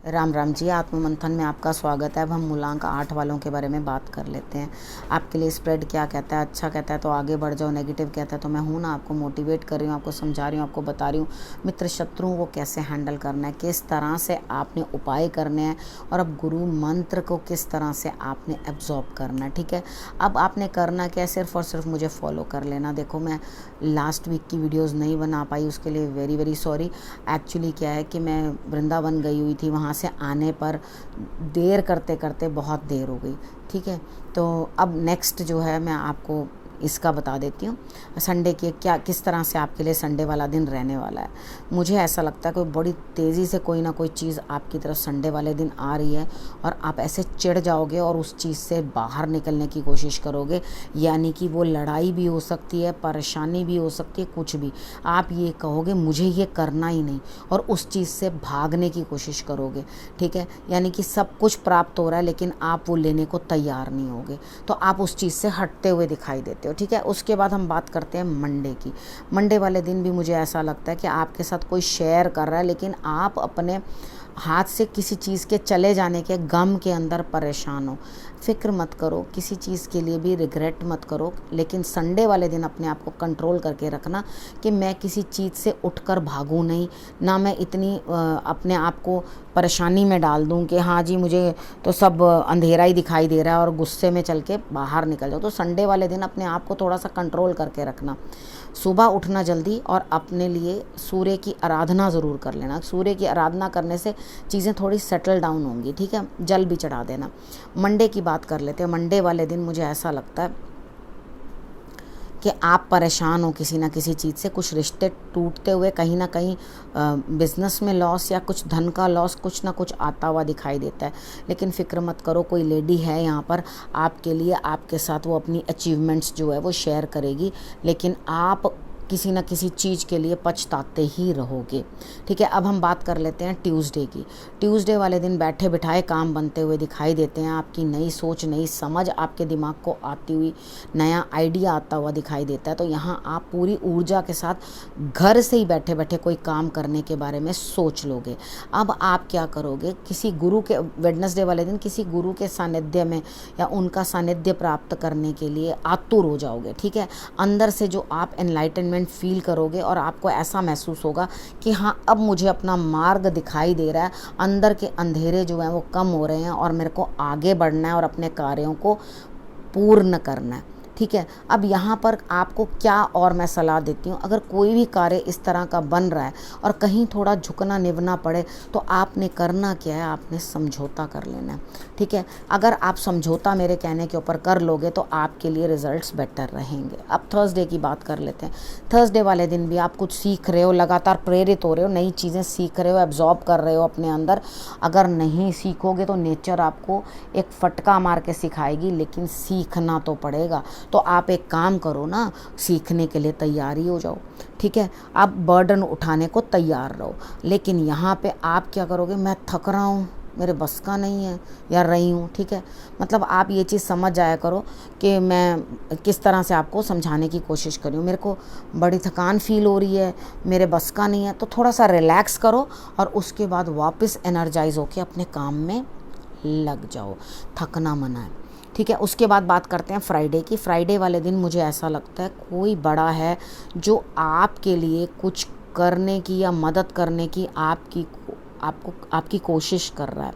राम राम जी। आत्म मंथन में आपका स्वागत है। अब हम मूलांक 8 वालों के बारे में बात कर लेते हैं। आपके लिए स्प्रेड क्या कहता है? अच्छा कहता है तो आगे बढ़ जाओ, नेगेटिव कहता है तो मैं हूँ ना, आपको मोटिवेट कर रही हूँ, आपको समझा रही हूँ, आपको बता रही हूँ मित्र शत्रुओं को कैसे हैंडल करना है, किस तरह से आपने उपाय करने हैं, और अब गुरु मंत्र को किस तरह से आपने एब्जॉर्ब करना है। ठीक है, अब आपने करना क्या है, सिर्फ और सिर्फ मुझे फॉलो कर लेना। देखो, मैं लास्ट वीक की वीडियोज़ नहीं बना पाई, उसके लिए वेरी वेरी सॉरी। एक्चुअली क्या है कि मैं वृंदावन गई हुई थी, वहाँ से आने पर देर करते करते बहुत देर हो गई। ठीक है, तो अब नेक्स्ट जो है मैं आपको इसका बता देती हूँ संडे के क्या, किस तरह से आपके लिए संडे वाला दिन रहने वाला है। मुझे ऐसा लगता है कोई बड़ी तेज़ी से कोई ना कोई चीज़ आपकी तरफ संडे वाले दिन आ रही है और आप ऐसे चिढ़ जाओगे और उस चीज़ से बाहर निकलने की कोशिश करोगे। यानी कि वो लड़ाई भी हो सकती है, परेशानी भी हो सकती है, कुछ भी। आप ये कहोगे मुझे ये करना ही नहीं, और उस चीज़ से भागने की कोशिश करोगे। ठीक है, यानी कि सब कुछ प्राप्त हो रहा है लेकिन आप वो लेने को तैयार नहीं होगे, तो आप उस चीज़ से हटते हुए दिखाई देते हो। ठीक है, उसके बाद हम बात करते हैं मंडे की। मंडे वाले दिन भी मुझे ऐसा लगता है कि आपके साथ कोई शेयर कर रहा है लेकिन आप अपने हाथ से किसी चीज़ के चले जाने के गम के अंदर परेशान हो। फिक्र मत करो, किसी चीज़ के लिए भी रिग्रेट मत करो, लेकिन संडे वाले दिन अपने आप को कंट्रोल करके रखना कि मैं किसी चीज़ से उठकर भागूं नहीं, ना मैं इतनी अपने आप को परेशानी में डाल दूं कि हाँ जी मुझे तो सब अंधेरा ही दिखाई दे रहा है और गुस्से में चल के बाहर निकल जाओ। तो संडे वाले दिन अपने आप को थोड़ा सा कंट्रोल करके रखना। सुबह उठना जल्दी और अपने लिए सूर्य की आराधना ज़रूर कर लेना। सूर्य की आराधना करने से चीज़ें थोड़ी सेटल डाउन होंगी। ठीक है, जल भी चढ़ा देना। मंडे की बात कर लेते हैं। मंडे वाले दिन मुझे ऐसा लगता है कि आप परेशान हो किसी ना किसी चीज़ से, कुछ रिश्ते टूटते हुए, कहीं ना कहीं बिजनेस में लॉस या कुछ धन का लॉस कुछ ना कुछ आता हुआ दिखाई देता है। लेकिन फ़िक्र मत करो, कोई लेडी है यहाँ पर आपके लिए, आपके साथ वो अपनी अचीवमेंट्स जो है वो शेयर करेगी, लेकिन आप किसी न किसी चीज़ के लिए पछताते ही रहोगे। ठीक है, अब हम बात कर लेते हैं ट्यूसडे की। ट्यूसडे वाले दिन बैठे बिठाए काम बनते हुए दिखाई देते हैं। आपकी नई सोच, नई समझ आपके दिमाग को आती हुई, नया आइडिया आता हुआ दिखाई देता है। तो यहाँ आप पूरी ऊर्जा के साथ घर से ही बैठे बैठे कोई काम करने के बारे में सोच लोगे। अब आप क्या करोगे, किसी गुरु के, वेडनेसडे वाले दिन किसी गुरु के सानिध्य में या उनका सानिध्य प्राप्त करने के लिए आतुर हो जाओगे। ठीक है, अंदर से जो आप एनलाइटनमेंट फील करोगे और आपको ऐसा महसूस होगा कि हाँ अब मुझे अपना मार्ग दिखाई दे रहा है, अंदर के अंधेरे जो हैं वो कम हो रहे हैं और मेरे को आगे बढ़ना है और अपने कार्यों को पूर्ण करना है। ठीक है, अब यहाँ पर आपको क्या और मैं सलाह देती हूँ, अगर कोई भी कार्य इस तरह का बन रहा है और कहीं थोड़ा झुकना निभना पड़े तो आपने करना क्या है, आपने समझौता कर लेना है। ठीक है, अगर आप समझौता मेरे कहने के ऊपर कर लोगे तो आपके लिए रिजल्ट्स बेटर रहेंगे। अब थर्सडे की बात कर लेते हैं। थर्सडे वाले दिन भी आप कुछ सीख रहे हो, लगातार प्रेरित हो रहे हो, नई चीज़ें सीख रहे हो, एब्जॉर्ब कर रहे हो अपने अंदर। अगर नहीं सीखोगे तो नेचर आपको एक फटका मार के सिखाएगी, लेकिन सीखना तो पड़ेगा। तो आप एक काम करो ना, सीखने के लिए तैयारी हो जाओ। ठीक है, आप बर्डन उठाने को तैयार रहो। लेकिन यहाँ पे आप क्या करोगे, मैं थक रहा हूँ, मेरे बस का नहीं है या रही हूँ। ठीक है, मतलब आप ये चीज़ समझ जाया करो कि मैं किस तरह से आपको समझाने की कोशिश कर रही हूँ। मेरे को बड़ी थकान फील हो रही है, मेरे बस का नहीं है, तो थोड़ा सा रिलैक्स करो और उसके बाद वापस एनर्जाइज होके अपने काम में लग जाओ। थकना मना है। ठीक है, उसके बाद बात करते हैं फ्राइडे की। फ्राइडे वाले दिन मुझे ऐसा लगता है कोई बड़ा है जो आपके लिए कुछ करने की या मदद करने की आपकी कोशिश कर रहा है।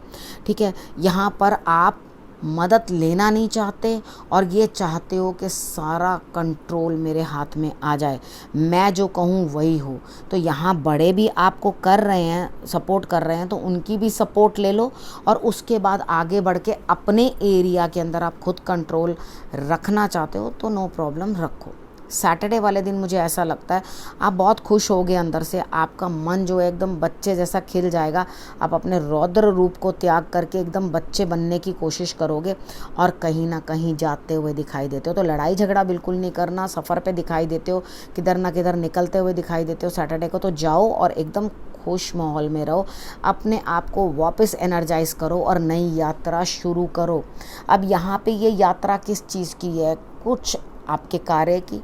ठीक है, यहाँ पर आप मदद लेना नहीं चाहते और ये चाहते हो कि सारा कंट्रोल मेरे हाथ में आ जाए, मैं जो कहूँ वही हो। तो यहाँ बड़े भी आपको कर रहे हैं, सपोर्ट कर रहे हैं, तो उनकी भी सपोर्ट ले लो और उसके बाद आगे बढ़ के अपने एरिया के अंदर आप खुद कंट्रोल रखना चाहते हो तो नो प्रॉब्लम, रखो। सैटरडे वाले दिन मुझे ऐसा लगता है आप बहुत खुश होगे अंदर से, आपका मन जो है एकदम बच्चे जैसा खिल जाएगा। आप अपने रौद्र रूप को त्याग करके एकदम बच्चे बनने की कोशिश करोगे और कहीं ना कहीं जाते हुए दिखाई देते हो। तो लड़ाई झगड़ा बिल्कुल नहीं करना, सफ़र पे दिखाई देते हो, किधर ना किधर निकलते हुए दिखाई देते हो सैटरडे को, तो जाओ और एकदम खुश माहौल में रहो, अपने आप को वापस एनर्जाइज करो और नई यात्रा शुरू करो। अब यहाँ पे ये यात्रा किस चीज़ की है, कुछ आपके कार्य की,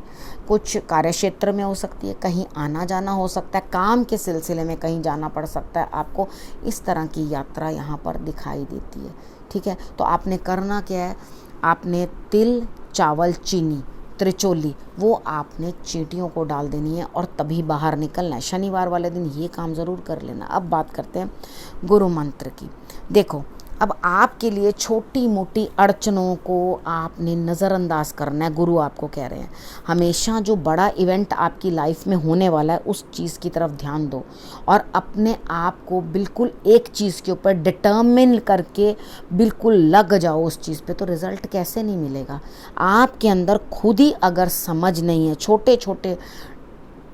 कुछ कार्य क्षेत्र में हो सकती है, कहीं आना जाना हो सकता है, काम के सिलसिले में कहीं जाना पड़ सकता है आपको। इस तरह की यात्रा यहाँ पर दिखाई देती है। ठीक है, तो आपने करना क्या है, आपने तिल, चावल, चीनी, त्रिचोली, वो आपने चींटियों को डाल देनी है और तभी बाहर निकलना है। शनिवार वाले दिन ये काम ज़रूर कर लेना। अब बात करते हैं गुरु मंत्र की। देखो, अब आपके लिए छोटी मोटी अड़चनों को आपने नज़रअंदाज करना है। गुरु आपको कह रहे हैं हमेशा जो बड़ा इवेंट आपकी लाइफ में होने वाला है उस चीज़ की तरफ ध्यान दो और अपने आप को बिल्कुल एक चीज़ के ऊपर डिटर्मिन करके बिल्कुल लग जाओ उस चीज़ पे। तो रिज़ल्ट कैसे नहीं मिलेगा? आपके अंदर खुद ही अगर समझ नहीं है, छोटे छोटे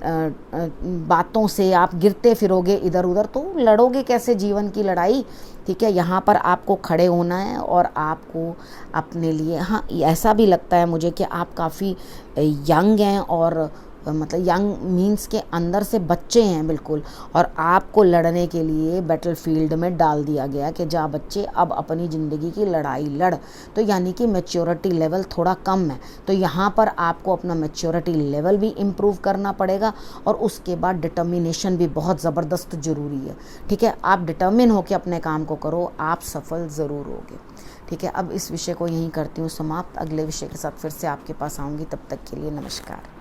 बातों से आप गिरते फिरोगे इधर उधर, तो लड़ोगे कैसे जीवन की लड़ाई? ठीक है, यहाँ पर आपको खड़े होना है और आपको अपने लिए, हाँ ऐसा भी लगता है मुझे कि आप काफ़ी यंग हैं और मतलब यंग मीन्स के अंदर से बच्चे हैं बिल्कुल, और आपको लड़ने के लिए बैटल फील्ड में डाल दिया गया कि जा बच्चे अब अपनी ज़िंदगी की लड़ाई लड़। तो यानी कि मैच्योरिटी लेवल थोड़ा कम है, तो यहाँ पर आपको अपना मैच्योरिटी लेवल भी इम्प्रूव करना पड़ेगा और उसके बाद डिटर्मिनेशन भी बहुत ज़बरदस्त ज़रूरी है। ठीक है, आप डिटर्मिन होकर अपने काम को करो, आप सफल ज़रूर होगे। ठीक है, अब इस विषय को यहीं करती हूँ समाप्त। अगले विषय के साथ फिर से आपके पास आऊँगी, तब तक के लिए नमस्कार।